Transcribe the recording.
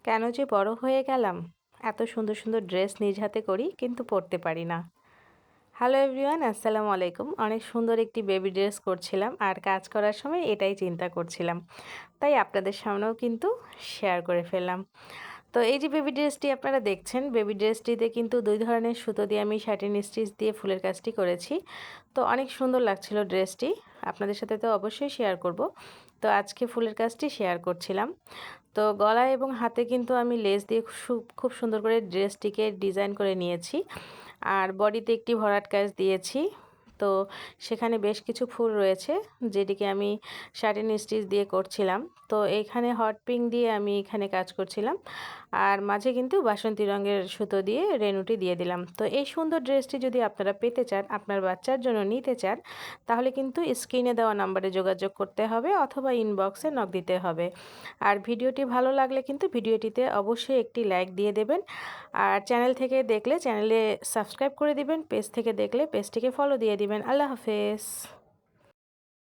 কেন যে বড় হয়ে গেলাম, এত সুন্দর সুন্দর ড্রেস নিজ হাতে করি কিন্তু পরতে পারি না। হ্যালো এভরিওয়ান, আসসালামু আলাইকুম। অনেক সুন্দর একটি বেবি ড্রেস করছিলাম আর কাজ করার সময় এটাই চিন্তা করছিলাম, তাই আপনাদের সামনেও কিন্তু শেয়ার করে ফেললাম। তো এই যে বেবি ড্রেসটি আপনারা দেখছেন, বেবি ড্রেসটিতে কিন্তু দুই ধরনের সুতো দিয়ে আমি শাটিন স্টিচ দিয়ে ফুলের কাজটি করেছি। তো অনেক সুন্দর লাগছিল ড্রেসটি, আপনাদের সাথে তো অবশ্যই শেয়ার করব। তো আজকে ফুলের কাজটি শেয়ার করছিলাম। তো গলায় এবং হাতে কিন্তু আমি লেস দিয়ে খুব সুন্দর করে ড্রেসটিকে ডিজাইন করে নিয়েছি। আর বডিতে একটি ভরাট কাজ দিয়েছি। তো সেখানে বেশ কিছু ফুল রয়েছে, যেটিকে আমি শাটিন স্টিচ দিয়ে করছিলাম। তো এইখানে হট পিঙ্ক দিয়ে আমি এখানে কাজ করছিলাম, আর মাঝে কিন্তু বাসন্তী রঙের সুতো দিয়ে রেনুটি দিয়ে দিলাম। তো এই সুন্দর ড্রেসটি যদি আপনারা পেতে চান, আপনার বাচ্চার জন্য নিতে চান, তাহলে কিন্তু স্ক্রিনে দেওয়া নাম্বারে যোগাযোগ করতে হবে অথবা ইনবক্সে নক দিতে হবে। আর ভিডিওটি ভালো লাগলে কিন্তু ভিডিওটিতে অবশ্যই একটি লাইক দিয়ে দেবেন। আর চ্যানেল থেকে দেখলে চ্যানেলে সাবস্ক্রাইব করে দিবেন, পেজ থেকে দেখলে পেজটিকে ফলো দিয়ে দিবেন। আল্লাহ হাফেজ।